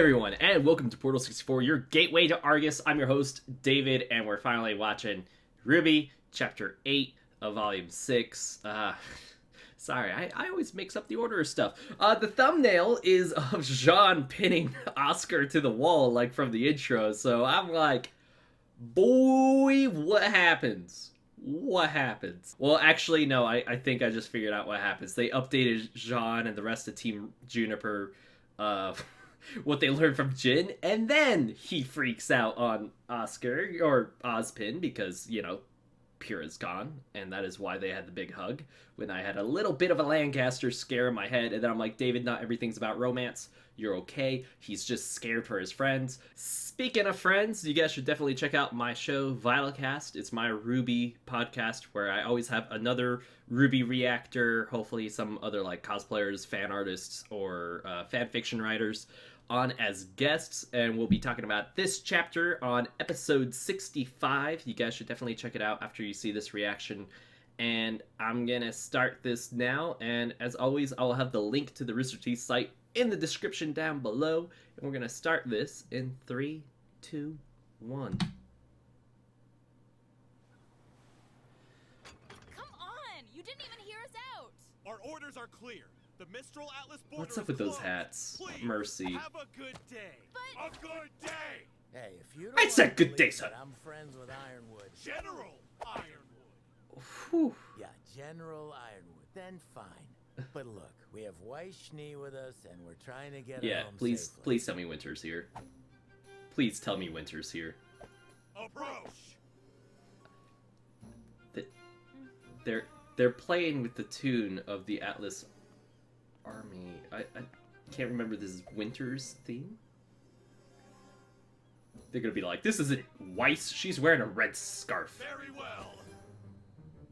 everyone, and welcome to Portal 64, your gateway to Argus. I'm your host, David, and we're finally watching RWBY, Chapter 8 of Volume 6. Sorry, I always mix up the order of stuff. The thumbnail is of Jean pinning Oscar to the wall, like from the intro, so I'm like, boy, what happens? What happens? Well, actually, no, I think I just figured out what happens. They updated Jean and the rest of Team Juniper, what they learned from Jin, and then he freaks out on Oscar, or Ozpin, because, you know, Pyrrha's gone, and that is why they had the big hug, when I had a little bit of a Lancaster scare in my head, and then I'm like, David, not everything's about romance. You're okay. He's just scared for his friends. Speaking of friends, you guys should definitely check out my show, Vilacast. It's my RWBY podcast, where I always have another RWBY reactor, hopefully some other like cosplayers, fan artists, or fan fiction writers on as guests, and we'll be talking about this chapter on episode 65. You guys should definitely check it out after you see this reaction. And I'm gonna start this now, and as always, I'll have the link to the Rooster Teeth site in the description down below, and we're gonna start this in 3, 2, 1. Come on! You didn't even hear us out! Our orders are clear. The Mistral Atlas border What's up with those closed. hats? Please, Mercy. have a good day. But... A good day! Hey, if you I don't said wanna good day, believe son. it, I'm friends with Ironwood. General Ironwood. Whew. Yeah, General Ironwood. Then fine. But look, we have Weiss-Schnee with us, and we're trying to get her Yeah, home please safely. tell me Winter's here. Please tell me Winter's here. Approach. They're playing with the tune of the Atlas Army. I can't remember this Winter's theme. They're gonna be like, this isn't Weiss, she's wearing a red scarf. Very well.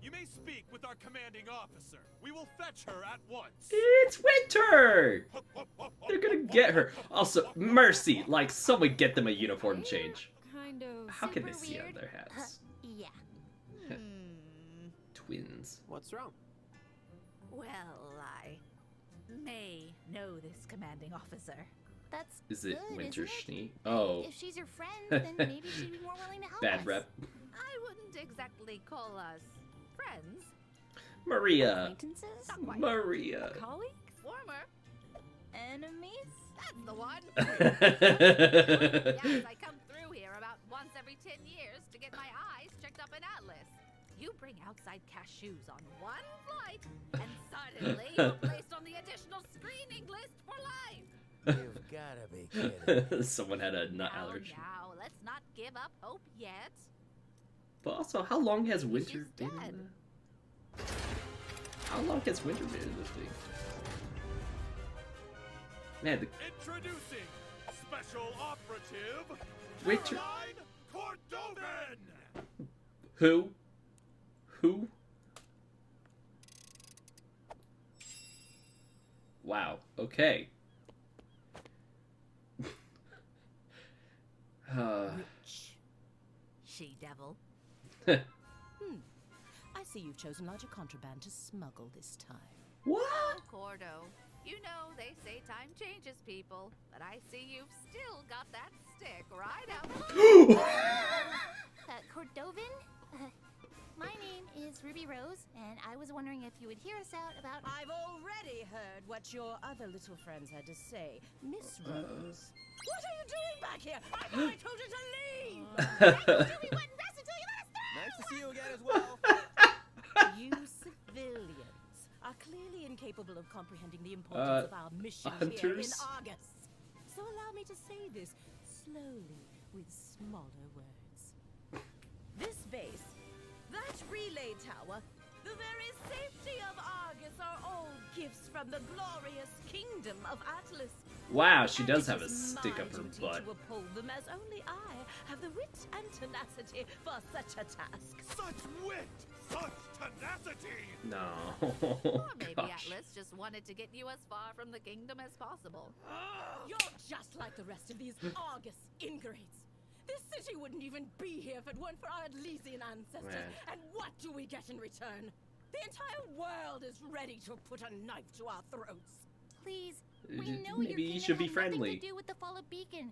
You may speak with our commanding officer. We will fetch her at once. It's Winter! They're gonna get her. Also, Mercy, like, someone get them a uniform change. Kind of How can they super see weird. on their hats? Yeah. Twins. What's wrong? Well, I may know this commanding officer. That's Is it good, Winter isn't it? Schnee? Oh, If she's your friend, then maybe she'd be more willing to help us. bad rep. I wouldn't exactly call us friends. Maria. Acquaintances? Not quite. Maria. Colleagues? Former. Enemies? That's the one. Yes, Yes, I come through here about once every 10 years to get my eyes checked up in Atlas. You bring outside cashews on one flight, and suddenly you're placed on the additional screening list for life. You've gotta be kidding. Someone had a nut Now, allergy. now, let's not give up hope yet. But also, how long has Winter She's been dead. in the... How long has Winter been in this thing? Man, the Introducing Special Operative Winter... Caroline Cordovan. Who? Who? Wow, okay. She-devil. I see you've chosen larger contraband to smuggle this time. What? Oh, Cordo. You know, they say time changes people, but I see you've still got that stick right out. Cordovan? My name is Ruby Rose, and I was wondering if you would hear us out about... I've already heard what your other little friends had to say. Miss Rose. What are you doing back here? I thought I told you to leave! We went and rested till you let us through! Nice to see you again as well. You civilians are clearly incapable of comprehending the importance of our mission here in hunters? August. So allow me to say this slowly with smaller words. This base, that relay tower, the very safety of Argus are all gifts from the glorious kingdom of Atlas. Wow, she And does it have a is stick my up her duty butt. to uphold them as only I have the wit and tenacity for such a task. Such wit. Such tenacity. No. Or maybe Gosh. Atlas just wanted to get you as far from the kingdom as possible. You're just like the rest of these Argus ingrates. This city wouldn't even be here if it weren't for our Elysian ancestors. Man. And what do we get in return? The entire world is ready to put a knife to our throats. please. We know Maybe your you should be kingdom had nothing friendly. to do with the fall of Beacon.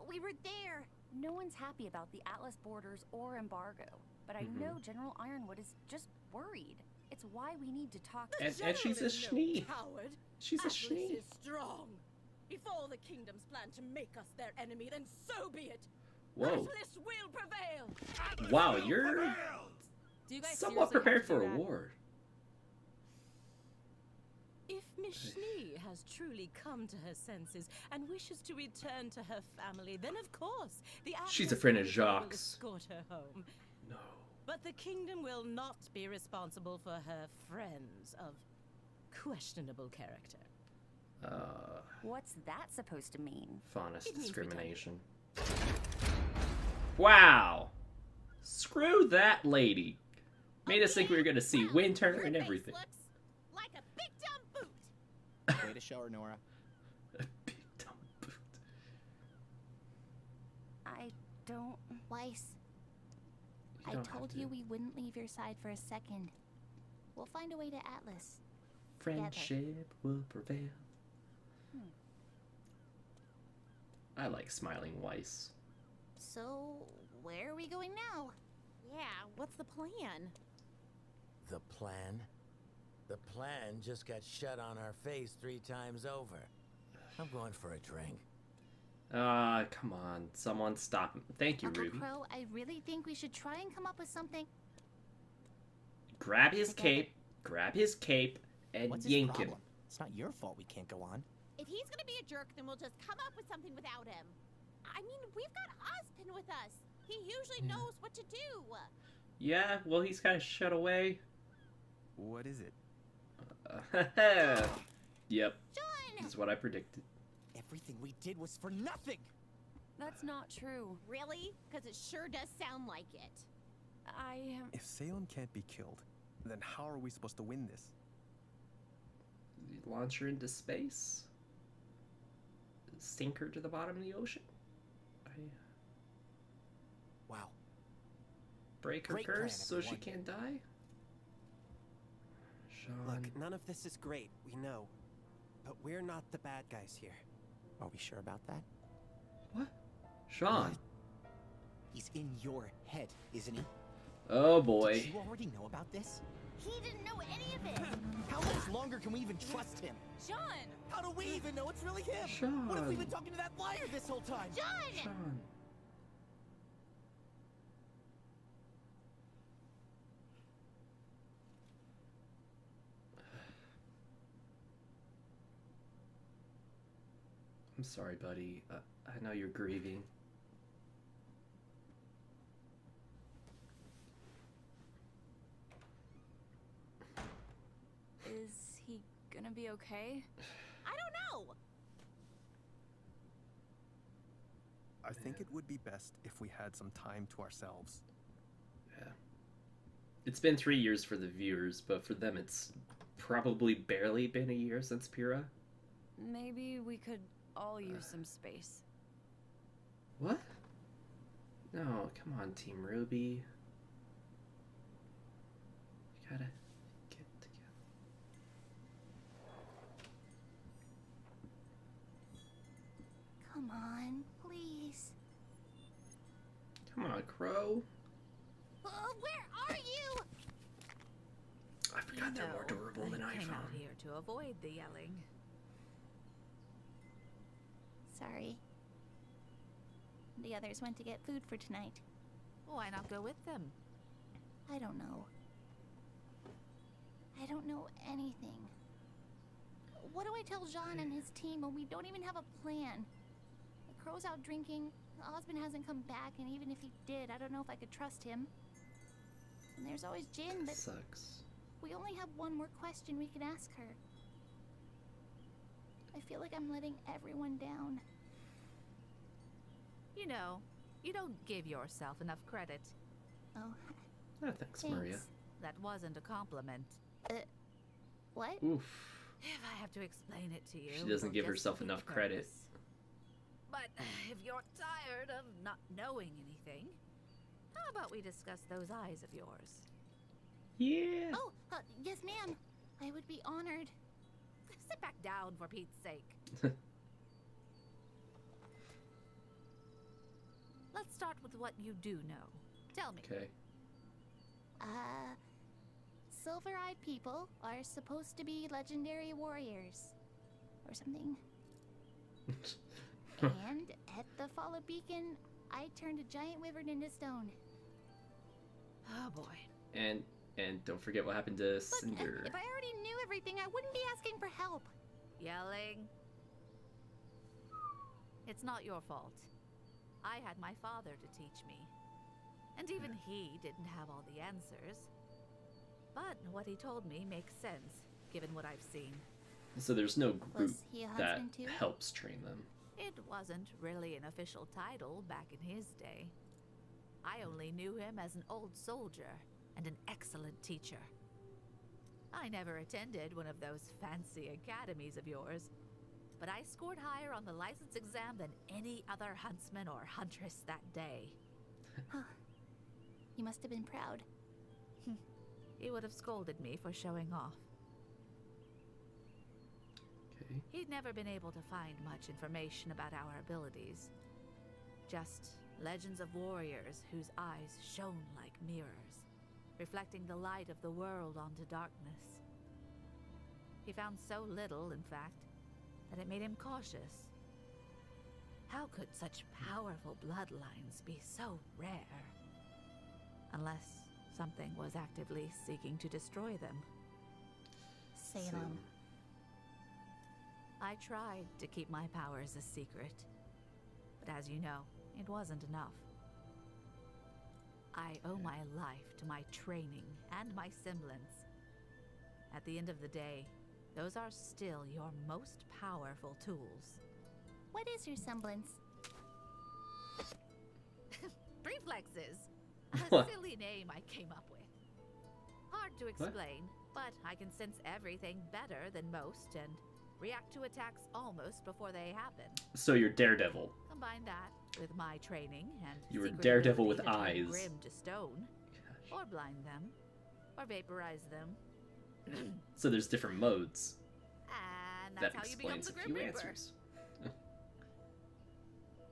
We were there. No one's happy about the Atlas borders or embargo, but I know General Ironwood is just worried. It's why we need to talk. And she's a Schnee. Coward. She's a Atlas Schnee. is strong. If all the kingdoms plan to make us their enemy, then so be it. Whoa. Atlas will prevail. Wow, you're Do you guys somewhat seriously prepared have to for do a that? war. If Miss Schnee has truly come to her senses and wishes to return to her family, then of course the She's a Atlas friend of Council will Jacques. escort her home. No. But the kingdom will not be responsible for her friends of questionable character. What's that supposed to mean? Faunus It means discrimination. Wow. Screw that lady. Made us think we were gonna see winter and everything. Looks like a big dumb boot. Way to show her, Nora. A big dumb boot. I don't. Weiss, You I don't have told to. you we wouldn't leave your side for a second. We'll find a way to Atlas. Friendship will prevail. I like smiling Weiss. So, where are we going now? Yeah, what's the plan? The plan? The plan just got shut on our face 3 times over. I'm going for a drink. Come on. Someone stop him. Thank you, Uncle Ruby. Crow, I really think we should try and come up with something. Grab his cape, and What's his yank problem? him. It's not your fault we can't go on. If he's gonna be a jerk, then we'll just come up with something without him. I mean, we've got Ozpin with us. He usually knows what to do. Yeah, well, he's kind of shut away. What is it? Yep. John! That's what I predicted. Everything we did was for nothing! That's not true. Really? Because it sure does sound like it. I If Salem can't be killed, then how are we supposed to win this? Launch her into space? Sink her to the bottom of the ocean? Wow. Break her Great plan, curse so she everyone. can't die? Sean. Look, none of this is great, we know. But we're not the bad guys here. Are we sure about that? What? Sean. He's in your head, isn't he? Oh Did boy. you already know about this? He didn't know any of it. How much longer can we even trust him? John! How do we even know it's really him? Sean. What if we've been talking to that liar this whole time? John! Sean. I'm sorry, buddy. I know you're grieving. Is he gonna be okay? I don't know. I think it would be best if we had some time to ourselves. Yeah. It's been 3 years for the viewers, but for them it's probably barely been a year since Pyrrha. Maybe we could all use some space. What? No, come on, Team Ruby. You gotta get together. Come on, please. Come on, Crow. Where are you? I forgot they're more durable than I came out iPhone. here to avoid the yelling. Sorry. The others went to get food for tonight. Why not go with them? I don't know. I don't know anything. What do I tell Jean and his team when we don't even have a plan? The Crow's out drinking, Osmond hasn't come back, and even if he did, I don't know if I could trust him. And there's always Jin, but Sucks. we only have one more question we can ask her. I feel like I'm letting everyone down. You know, you don't give yourself enough credit. Oh, Ah, thanks, Maria. thanks. That wasn't a compliment. What? Oof. If I have to explain it to you, She doesn't it'll give just herself defeat enough the credit. purpose. But if you're tired of not knowing anything, how about we discuss those eyes of yours? Yeah. Oh, yes, ma'am. I would be honored. Sit back down for Pete's sake. Let's start with what you do know. Tell me. Okay. Silver-eyed people are supposed to be legendary warriors. Or something. And at the Fall of Beacon, I turned a giant wyvern into stone. Oh boy. And don't forget what happened to But Cinder. if I already knew everything, I wouldn't be asking for help. Yelling. It's not your fault. I had my father to teach me. And even he didn't have all the answers. But what he told me makes sense, given what I've seen. So there's no group Was he a that huntsman too? helps train them. It wasn't really an official title back in his day. I only knew him as an old soldier and an excellent teacher. I never attended one of those fancy academies of yours, but I scored higher on the license exam than any other huntsman or huntress that day. You must have been proud. He would have scolded me for showing off. Okay. He'd never been able to find much information about our abilities. Just legends of warriors whose eyes shone like mirrors, reflecting the light of the world onto darkness. He found so little, in fact, that it made him cautious. How could such powerful bloodlines be so rare? Unless something was actively seeking to destroy them. Salem. I tried to keep my powers a secret, but as you know, it wasn't enough. I owe my life to my training and my semblance. At the end of the day, those are still your most powerful tools. What is your semblance? Reflexes. A What? silly name I came up with. Hard to explain, but I can sense everything better than most and react to attacks almost before they happen. So you're Daredevil. Combine that with my training and You were secret Daredevil ability with to turn eyes. Grim to stone, or blind them, or vaporize them. So there's different modes. And That that's how you become explains the a Grim few Reaper. answers.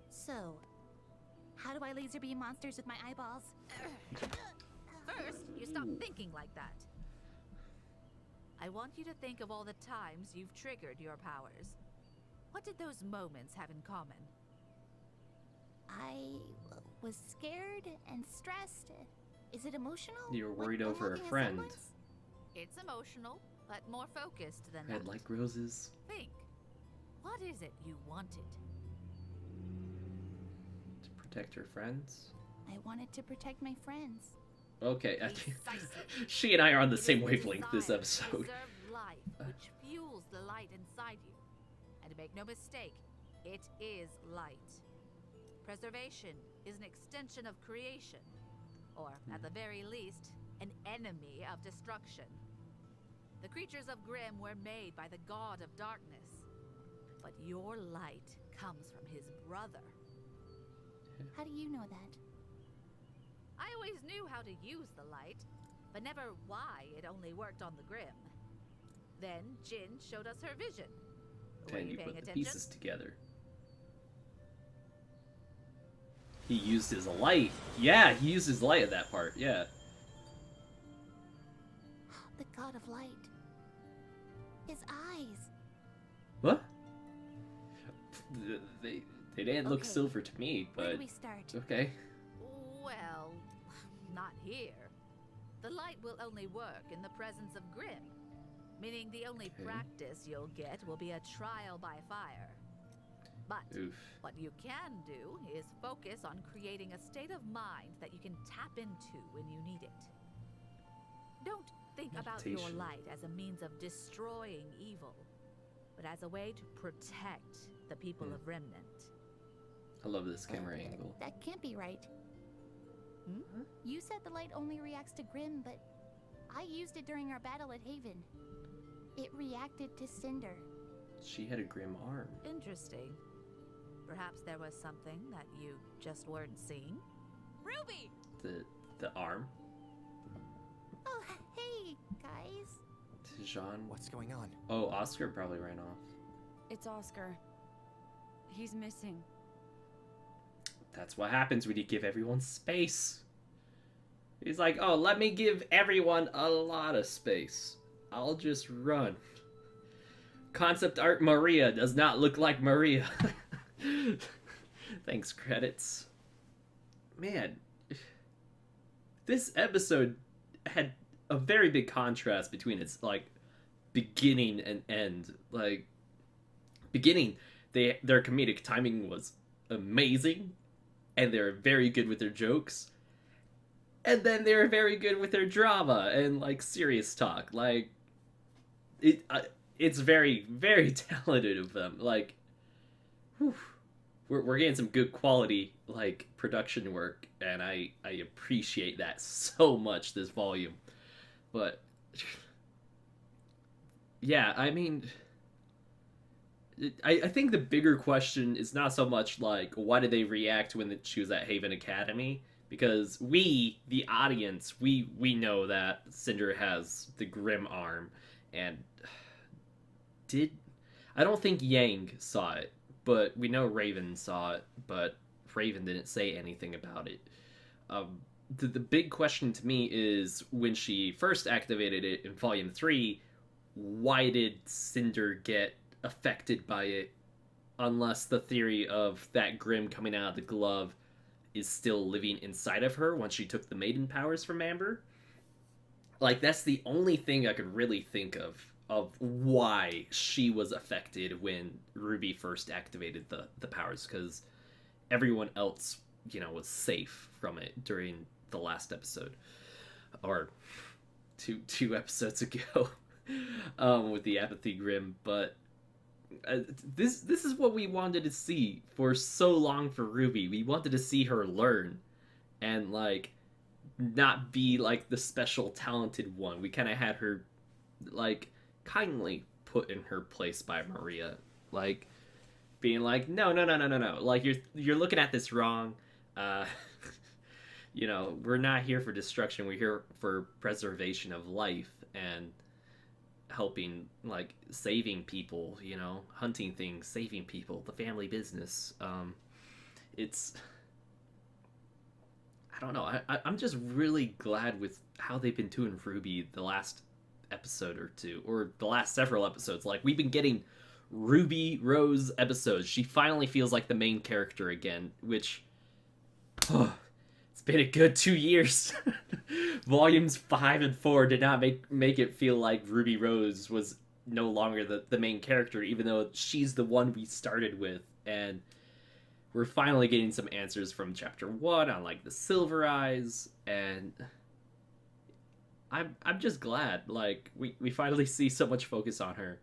So, how do I laser beam monsters with my eyeballs? First, you stop thinking like that. I want you to think of all the times you've triggered your powers. What did those moments have in common? I was scared and stressed. Is it emotional? You were Like worried over a unlocking friend. semblance? It's emotional, but more focused than Red that. like roses. Think. What is it you wanted? To protect her friends. I wanted to protect my friends. Okay, Precisely. she and I are on the It is same the wavelength this desire to episode. preserve life, which fuels the light inside you. And make no mistake, it is light. Preservation is an extension of creation, or at the very least, an enemy of destruction. The creatures of Grimm were made by the god of darkness, but your light comes from his brother. How do you know that? I always knew how to use the light, but never why it only worked on the Grimm. Then Jin showed us her vision. Were And you you paying put the attention? pieces together. He used his light. Yeah, he used his light at that part. Yeah. The god of light. His eyes. What? They didn't look Okay. silver to me, Where but do we start? okay. Well, not here. The light will only work in the presence of Grimm, meaning the only Okay. practice you'll get will be a trial by fire. But Oof. what you can do is focus on creating a state of mind that you can tap into when you need it. Don't think about your Meditation. light as a means of destroying evil, but as a way to protect the people of Remnant. I love this camera angle. That can't be right. Hmm? You said the light only reacts to Grimm, but I used it during our battle at Haven. It reacted to Cinder. She had a grim arm. Interesting. Perhaps there was something that you just weren't seeing? Ruby! The arm. Oh, hey, guys. Jean. What's going on? Oh, Oscar probably ran off. It's Oscar. He's missing. That's what happens when you give everyone space. He's like, oh, let me give everyone a lot of space. I'll just run. Concept art Maria does not look like Maria. Thanks, credits. Man, this episode had a very big contrast between its, like, beginning and end. Like, beginning, their comedic timing was amazing, and they're very good with their jokes. And then they're very good with their drama and, like, serious talk. Like, it's very, very talented of them. Like, whew, we're getting some good quality, like, production work, and I appreciate that so much, this volume. But, yeah, I mean, I think the bigger question is not so much, like, why did they react when she was at Haven Academy? Because we, the audience, we know that Cinder has the Grim arm, and I don't think Yang saw it, but we know Raven saw it, but Raven didn't say anything about it. The big question to me is, when she first activated it in Volume 3, why did Cinder get affected by it, unless the theory of that Grim coming out of the glove is still living inside of her once she took the maiden powers from Amber? Like, that's the only thing I could really think of why she was affected when RWBY first activated the powers, because everyone else, was safe from it during the last episode, or two episodes ago, with the Apathy Grim. But this is what we wanted to see for so long for RWBY. We wanted to see her learn and, like, not be, like, the special talented one. We kind of had her, like, kindly put in her place by Maria, like, being like, no, like, you're looking at this wrong. We're not here for destruction. We're here for preservation of life and helping, like, saving people, hunting things, saving people, the family business. It's, I don't know. I'm just really glad with how they've been doing RWBY the last episode or two, or the last several episodes. Like, we've been getting Ruby Rose episodes. She finally feels like the main character again, which, it's been a good 2 years. Volumes 5 and 4 did not make it feel like Ruby Rose was no longer the main character, even though she's the one we started with. And we're finally getting some answers from Chapter 1 on, like, the Silver Eyes, and I'm just glad, like, we finally see so much focus on her.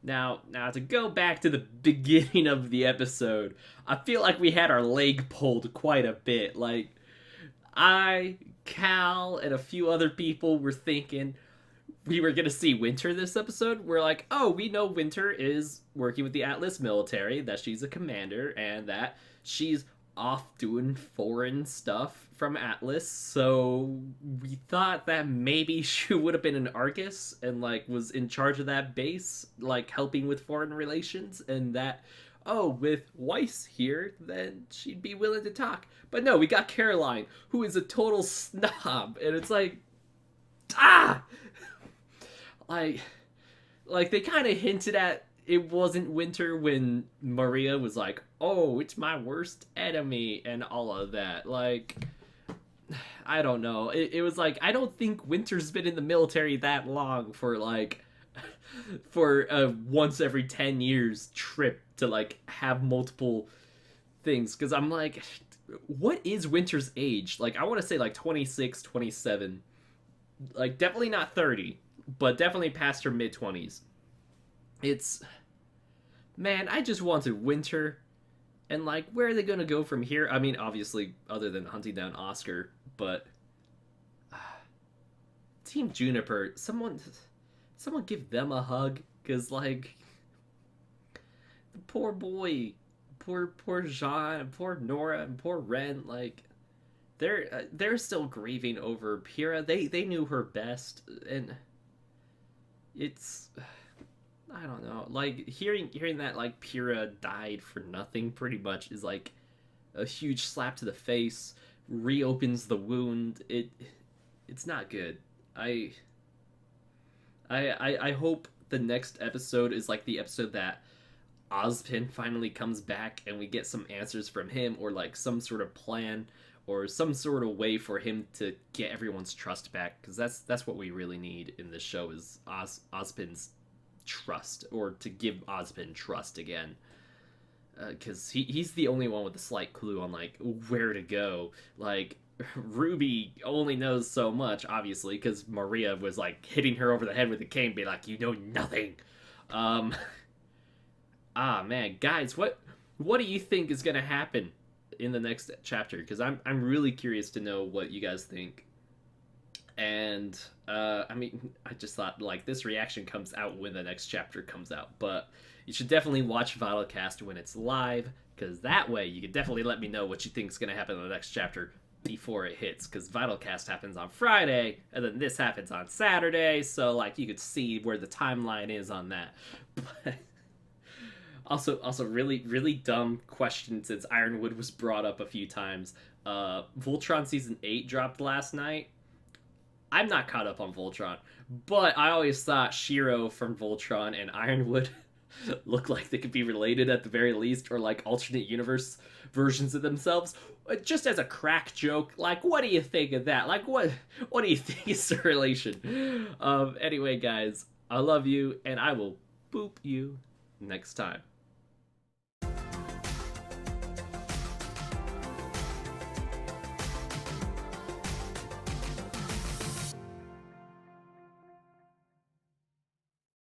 Now to go back to the beginning of the episode, I feel like we had our leg pulled quite a bit. Like, Cal, and a few other people were thinking we were gonna see Winter this episode. We're like, oh, we know Winter is working with the Atlas military, that she's a commander, and that she's off doing foreign stuff from Atlas, so we thought that maybe she would have been an Argus and, like, was in charge of that base, like, helping with foreign relations, and that, oh, with Weiss here, then she'd be willing to talk. But no, we got Caroline, who is a total snob, and it's like, like they kind of hinted at it wasn't Winter when Maria was like, oh, it's my worst enemy, and all of that. Like, I don't know. It was like, I don't think Winter's been in the military that long for, like, for a once every 10 years trip to, like, have multiple things. Because I'm like, what is Winter's age? Like, I want to say, like, 26, 27. Like, definitely not 30, but definitely past her mid-20s. It's, man, I just wanted Winter, and, like, where are they gonna go from here? I mean, obviously, other than hunting down Oscar, but Team Juniper, someone give them a hug, because, like, the poor boy, poor Jean, poor Nora, and poor Ren, like, they're still grieving over Pyrrha. They knew her best, and it's, I don't know, like hearing that like Pyrrha died for nothing pretty much is like a huge slap to the face, reopens the wound. It's not good. I hope the next episode is like the episode that Ozpin finally comes back and we get some answers from him, or like some sort of plan or some sort of way for him to get everyone's trust back, because that's what we really need in this show, is Ozpin's trust, or to give Ozpin trust again, because he's the only one with a slight clue on like where to go. Like RWBY only knows so much, obviously, because Maria was like hitting her over the head with a cane, be like, you know nothing. Man, guys, what do you think is gonna happen in the next chapter? Because I'm really curious to know what you guys think. And I mean, I just thought like this reaction comes out when the next chapter comes out, but you should definitely watch Vitalcast when it's live, because that way you can definitely let me know what you think is gonna happen in the next chapter before it hits, because Vitalcast happens on Friday and then this happens on Saturday, so like you could see where the timeline is on that. But also really dumb question, since Ironwood was brought up a few times. Voltron season 8 dropped last night. I'm not caught up on Voltron, but I always thought Shiro from Voltron and Ironwood look like they could be related at the very least, or like alternate universe versions of themselves. Just as a crack joke, like, what do you think of that? Like, what do you think is the relation? Anyway, guys, I love you, and I will boop you next time.